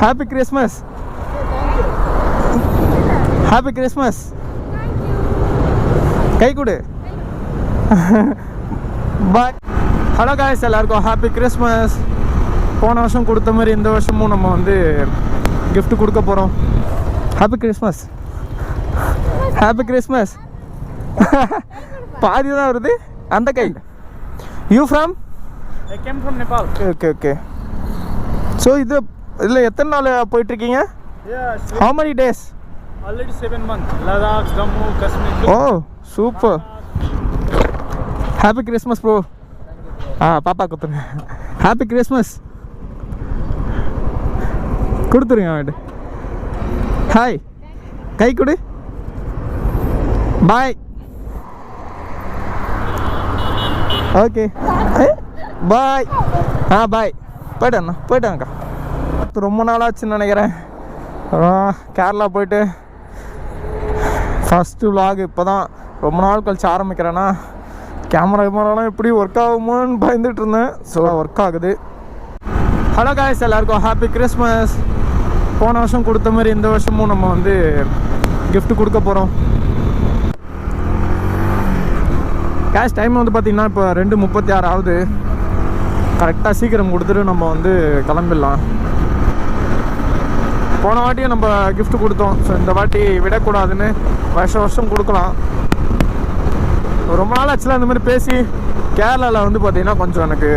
Happy Christmas. Happy Christmas. கை கொடு. பாய். Hello guys, எல்லாருக்கும் happy Christmas. போன வருஷம் கொடுத்த மாதிரி இந்த வருஷமும் நம்ம வந்து gift கொடுக்க போகிறோம். Happy Christmas. Happy Christmas. பாதி தான் வருது அந்த கை. You from? I came from Nepal. Okay. So இதில் எத்தனை நாள் போயிட்டுருக்கீங்க? How many days? Already 7 months. Ladakh, Jammu, Kashmir. Oh, super. Happy Christmas, bro. பாப்பா கொடுத்துருங்க. Happy Christmas. கொடுத்துருங்க அவன்ட்டு. ஹாய், கை கொடு. பாய். Okay bye. பாய். போயிட்டாங்கக்கா. ரொம்ப நாளாச்சுன்னு நினைக்கிறேன். கேரளா போயிட்டு ஃபஸ்ட்டு vlog இப்போ தான் ரொம்ப நாள் கழிச்சு ஆரம்பிக்கிறேன்னா கேமராலாம் எப்படி ஒர்க் ஆகுமோன்னு பயந்துட்டு இருந்தேன். ஸோ ஒர்க் ஆகுது. ஹலோ காய்ஸ், எல்லாருக்கும் ஹாப்பி கிறிஸ்மஸ். போன வருஷம் கொடுத்த மாதிரி இந்த வருஷமும் நம்ம வந்து gift கொடுக்க போகிறோம். கேஷ் டைம் வந்து பார்த்திங்கன்னா இப்போ 2:36 ஆகுது. கரெக்டாக சீக்கிரம் கொடுத்துட்டு நம்ம வந்து கிளம்பிடலாம். போன வாட்டியும் நம்ம gift கொடுத்தோம். ஸோ இந்த வாட்டி விடக்கூடாதுன்னு வருஷம் கொடுக்கலாம். ரொம்ப நாள் ஆக்சுவலாக இந்த மாதிரி பேசி கேரளாவில் வந்து பார்த்திங்கன்னா கொஞ்சம் எனக்கு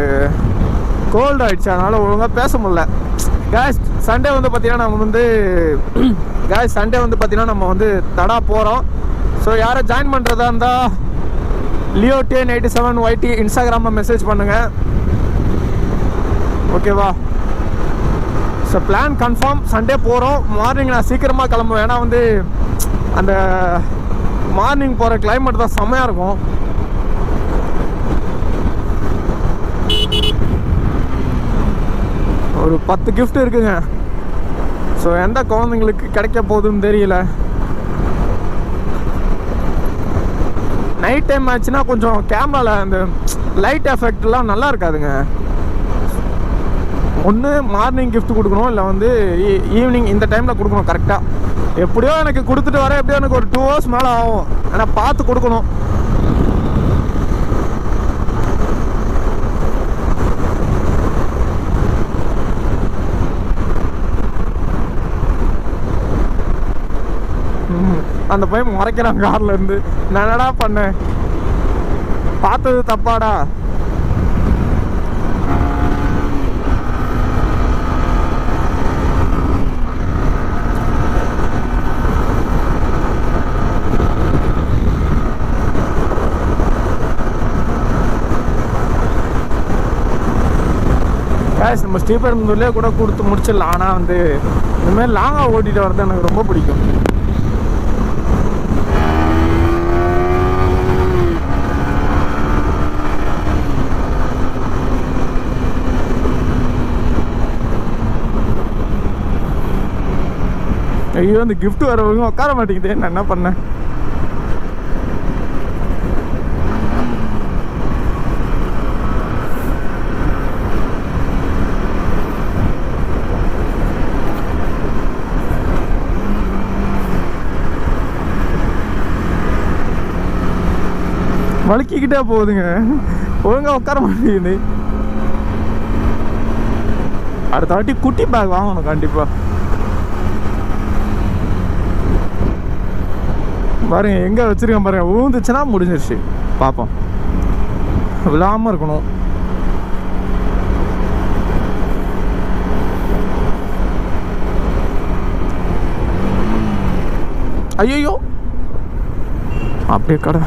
கோல்டு ஆகிடுச்சு. அதனால் ஒழுங்காக பேச முடியல. கேஷ் சண்டே வந்து பார்த்திங்கன்னா நம்ம வந்து தடா போகிறோம். ஸோ யாரை ஜாயின் பண்ணுறதா இருந்தால் Leo1087YT இன்ஸ்டாகிராமில் மெசேஜ் பண்ணுங்கள். ஓகேவா? So plan confirm. சண்டே போகிறோம். மார்னிங் நான் சீக்கிரமாக கிளம்புவேன். ஏன்னா வந்து அந்த மார்னிங் போகிற கிளைமேட் தான் செம்மையாக இருக்கும். ஒரு 10 gift இருக்குங்க. ஸோ எந்த குழந்தைங்களுக்கு கிடைக்க போகுதுன்னு தெரியல. நைட் டைம் ஆச்சுன்னா கொஞ்சம் கேமராவில் அந்த லைட் எஃபெக்ட்லாம் நல்லா இருக்காதுங்க. ஒன்று மார்னிங் gift கொடுக்கணும், இல்லை வந்து ஈவினிங் இந்த டைமில் கொடுக்கணும் கரெக்டாக. எப்படியோ எனக்கு கொடுத்துட்டு வர எப்படியோ எனக்கு ஒரு 2 hours மேலே ஆகும். ஆனால் பார்த்து கொடுக்கணும். அந்த பையன் மறைக்கிறான் கார்ல இருந்து. நான் என்னடா பண்ணேன்? பார்த்தது தப்பாடா. நம்ம ஸ்ரீபெரும்புதூர்லேயே கூட கொடுத்து முடிச்சிடலாம். ஆனால் வந்து இந்தமாதிரி லாங்காக ஓட்டிகிட்டு வரது எனக்கு ரொம்ப பிடிக்கும். ஐயோ, அந்த gift வரவங்க உட்கார மாட்டேங்குது. நான் என்ன பண்ணேன்? வழுக்கிக்கிட்டே போகுதுங்க. ஒழுங்காக உட்கார மாட்டேங்குது. அடுத்த வாட்டி குட்டி பேக் வாங்கணும் கண்டிப்பாக. பாருங்க எங்கே வச்சுருக்கேன் பாருங்க. விழுந்துச்சுன்னா முடிஞ்சிருச்சு. பார்ப்போம். விழாமல் இருக்கணும். ஐயோ, அப்படியே கடை.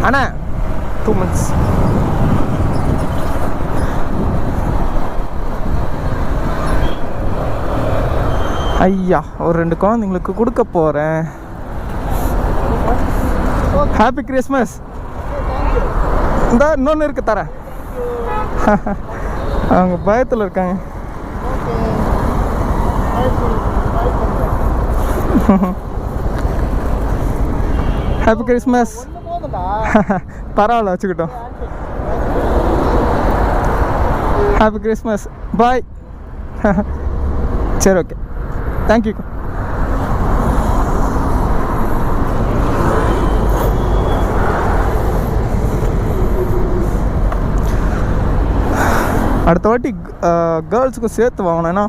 அண்ணா 2 months. ஐயா, ஒரு 2 குழந்தைங்களுக்கு கொடுக்க போகிறேன். Happy Christmas. இந்த இன்னொன்று இருக்கு தரேன். அவங்க பயத்தில் இருக்காங்க. Happy Christmas. பரவாயில்ல வச்சுக்கிட்டோம். Happy Christmas. பாய். சரி, ஓகே, தேங்க்யூ. அடுத்த வாட்டி கேர்ள்ஸுக்கு சேர்த்து வாங்கணும். ஏன்னா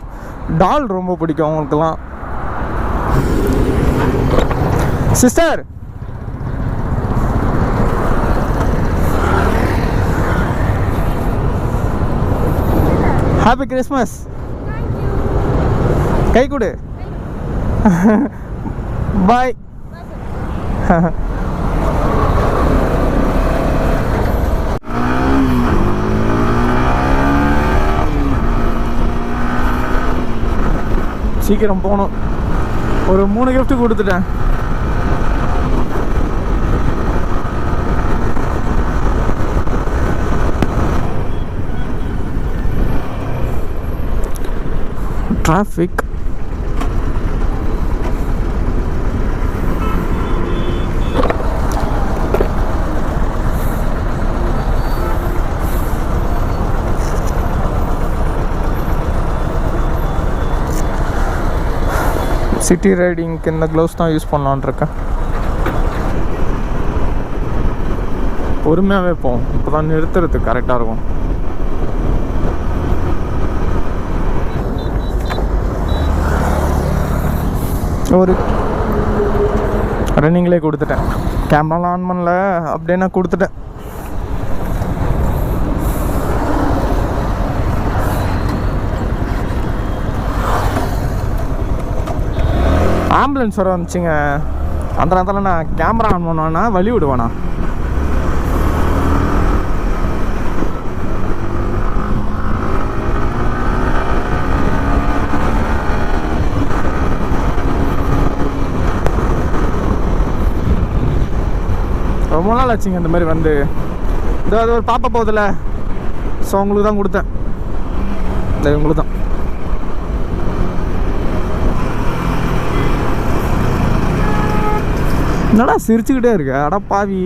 டால் ரொம்ப பிடிக்கும் அவங்களுக்கெல்லாம். Sister, happy Christmas. கை கொடு. பாய். சீக்கிரம் போகணும். ஒரு 3 gift கொடுத்துட்டேன். டிராஃபிக். சிட்டி ரைடிங்க்கு இந்த க்ளவுஸ் தான் யூஸ் பண்ணலான் இருக்கேன். பொறுமையாகவே போவோம், இப்போ தான் நிறுத்துறதுக்கு கரெக்டாக இருக்கும். ஒரு ரன்னிங்லேயே கொடுத்துட்டேன். கேமராலாம் ஆன் பண்ணல, அப்படியே நான் கொடுத்துட்டேன். ஆம்புலன்ஸ் வர வந்துச்சுங்க. அந்த நேரத்தில் நான் கேமரா ஆன் பண்ணுவேன்னா வழி விடுவேண்ணா. ரொம்ப நாள் ஆச்சுங்க இந்த மாதிரி வந்து. இது அது ஒரு பாப்பா போகுதுல்ல, ஸோ உங்களுக்கு தான் கொடுத்தேன். இந்த உங்களுக்கு தான். என்னடா சிரிச்சுக்கிட்டே இருக்க? அடா பாவி,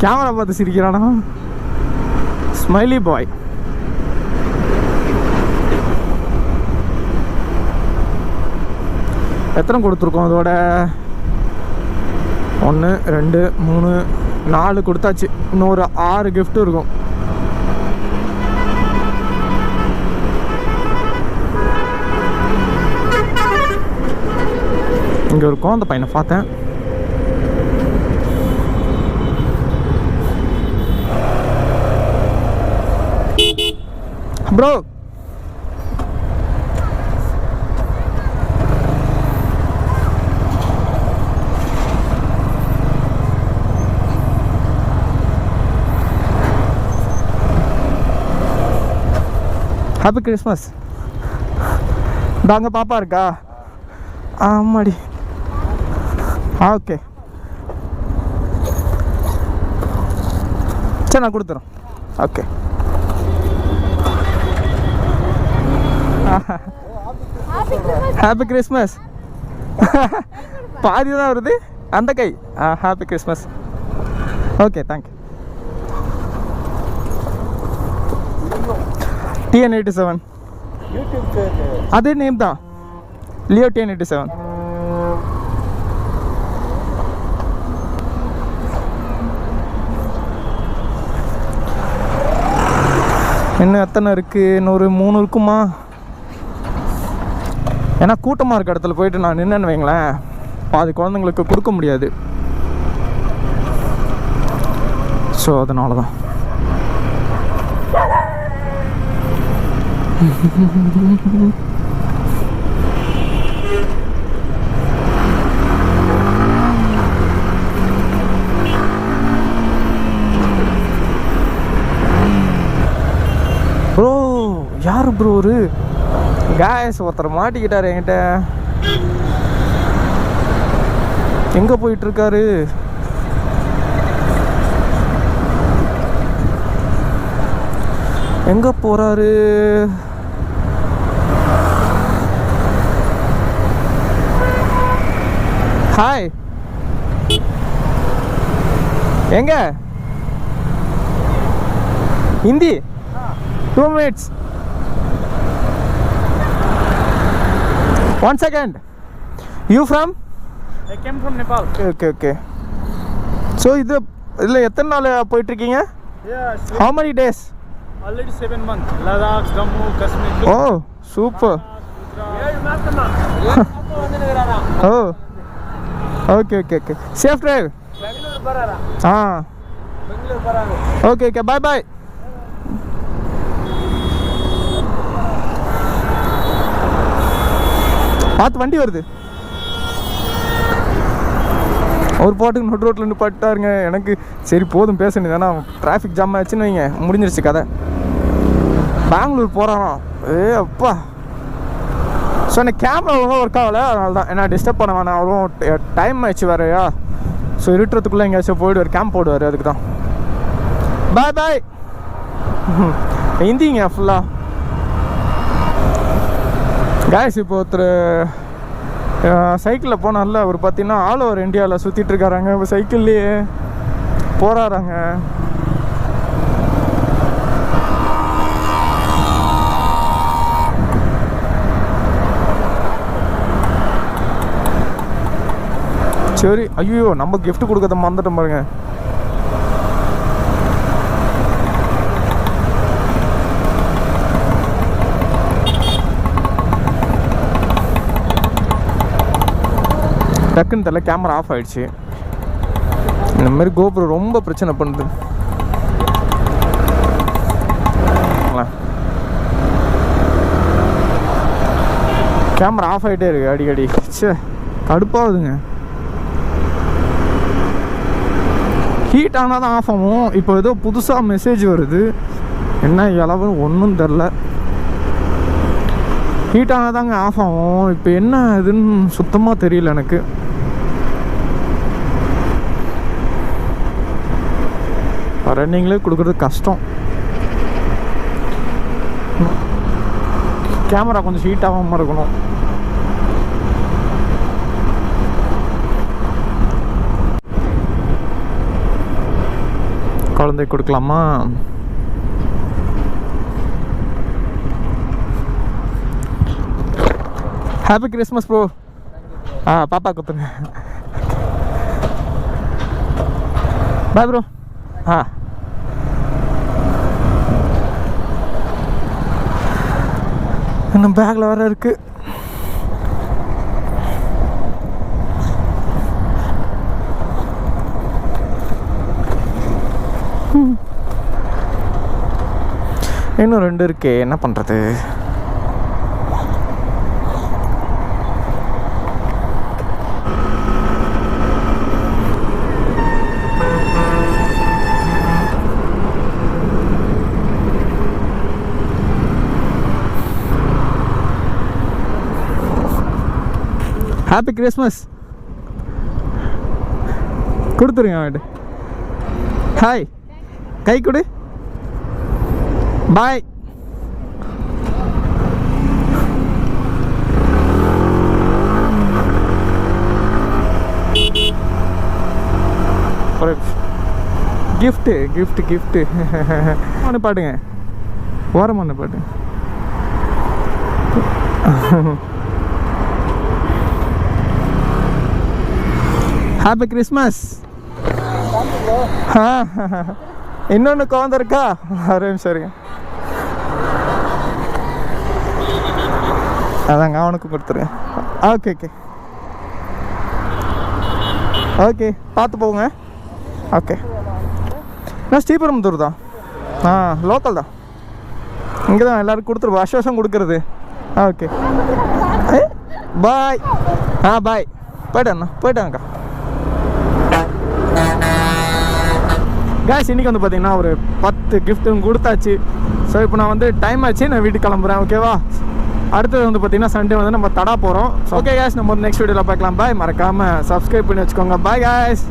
கேமரா பார்த்து சிரிக்கிறானா? ஸ்மைலி பாய். எத்தனை கொடுத்துருக்கோம் அதோட? 1 2 3 4 கொடுத்தாச்சு. இன்னொரு 6 gift இருக்கும். இங்கே இருக்கும். அந்த பையனை பார்த்தேன். Bro, happy Christmas. அங்கே பாப்பா இருக்கா? ஆமாடி. ஓகே, சரி நான் கொடுத்துறேன். Okay, happy Christmas. பாதி தான் வருது அந்த கை. Happy Christmas. Okay, thank you. TN87 அதே நேம் தான், லியோ TN87. இன்னும் எத்தனை இருக்குது? இன்னொரு 3 இருக்குமா? ஏன்னா கூட்டமாக இருக்க இடத்துல போயிட்டு நான் நின்னுன்னு வைங்களேன், பாதி குழந்தைங்களுக்கு கொடுக்க முடியாது. ஸோ அதனால தான். ப்ரோ, யார் ப்ரோ? ஒரு கேஸ் ஒருத்தர் மாட்டிக்கிட்டார் என்கிட்ட. எங்கே போயிட்டுருக்காரு? எங்கே போகிறாரு? ஹாய். எங்க Hindi 2 minutes 1 second. You from? I came from Nepal. Okay. So இது இல்லை எத்தனை நாள் போயிட்டுருக்கீங்க? Yeah. How many days? Already 7 months. Ladakh, Jammu, Kashmir. Oh, super. Oh. Okay. Safe drive. Bangalore barara. Bangalore barara. Okay. Bye. பார்த்து வண்டி வருது. ஒரு பாட்டுக்கு நடு ரோட்டில் நிப்பாட்டாருங்க. எனக்கு சரி போதும் பேசணும், ஏன்னா டிராஃபிக் ஜாம் ஆச்சுன்னு வைங்க, முடிஞ்சிருச்சு கதை. பெங்களூர் போகிறானோ அப்பா. ஸோ எனக்கு கேமரா ஒழுங்காக ஒர்க் ஆகலை, அதனால தான் என்ன டிஸ்டர்ப் பண்ண வேணாம். அவரும் டைம் ஆயிடுச்சு வேறையா. ஸோ இருட்டுறதுக்குள்ளே எங்கேயாச்சும் போயிடுவார், கேம்ப் போடுவார், அதுக்கு தான். பாய் ஹிந்திங்க ஃபுல்லாக. காய்ஸ் இப்போ ஒருத்தர் சைக்கிளில் போனால அவர் பார்த்தீங்கன்னா ஆல் ஓவர் இந்தியாவில் சுற்றிட்டு இருக்காராங்க. இப்போ சைக்கிள்லேயே போகிறாராங்க. சரி, ஐயோ நம்ம கிஃப்ட் கொடுக்கறத மறந்துட்டோம் பாருங்க. டக்குன்னு தெரியல, கேமரா ஆஃப் ஆயிடுச்சு. இந்த மாதிரி கோபுரோ ரொம்ப பிரச்சனை பண்ணுது. கேமரா ஆஃப் ஆகிட்டே இருக்கு அடிக்கடி. சே கடுப்பாகுதுங்க. ஹீட் ஆனால் தான் ஆஃப் ஆகும். இப்போ ஏதோ புதுசாக மெசேஜ் வருது, என்ன இளவுன்னு ஒன்றும் தெரில. ஹீட் ஆனால் தாங்க ஆஃப் ஆகும். இப்போ என்ன இதுன்னு சுத்தமாக தெரியல எனக்கு. ரன்னிங்லேயே கொடுக்குறது கஷ்டம். கேமரா கொஞ்சம் ஹீட் ஆகாமல் இருக்கணும். குழந்தை கொடுக்கலாமா? Happy Christmas bro. பாப்பா கொடுத்துருங்க. Bye bro. இன்னும் பேக்கில் வர இருக்கு. இன்னும் 2 இருக்கே, என்ன பண்ணுறது? ஹாப்பி கிறிஸ்மஸ் கொடுத்துருங்க அவன்கிட்ட. ஹாய், கை கொடு. பாய். கிஃப்ட் ஒன்று பாட்டுங்க, ஓரம் ஒன்று பாட்டு. Happy Christmas. இன்னொன்று குழந்தை இருக்கா? ஒரே சரிங்க. அதாங்க அவனுக்கு கொடுத்துருங்க. ஓகே பார்த்து போங்க. ஓகே, நான் ஸ்ரீபெரும்புதூர் தான். லோக்கல் தான். இங்கே தான் எல்லோரும் கொடுத்துருவோம், வருஷம் கொடுக்குறது. Okay bye. பாய். போயிட்டாங்கக்கா. கேஸ் இன்றைக்கி வந்து பார்த்தீங்கன்னா ஒரு 10 கிஃப்ட்டும் கொடுத்தாச்சு. ஸோ இப்போ நான் வந்து டைம் ஆச்சு, நான் வீட்டுக்கு கிளம்புறேன். ஓகேவா? அடுத்தது வந்து பார்த்தீங்கன்னா சண்டே வந்து நம்ம தடா போகிறோம். ஸோ ஓகே கேஸ், நம்ம நெக்ஸ்ட் வீடியோவில் பார்க்கலாம். பாய். மறக்காமல் சப்ஸ்கிரைப் பண்ணி வச்சுக்கோங்க. பாய் கேஸ்.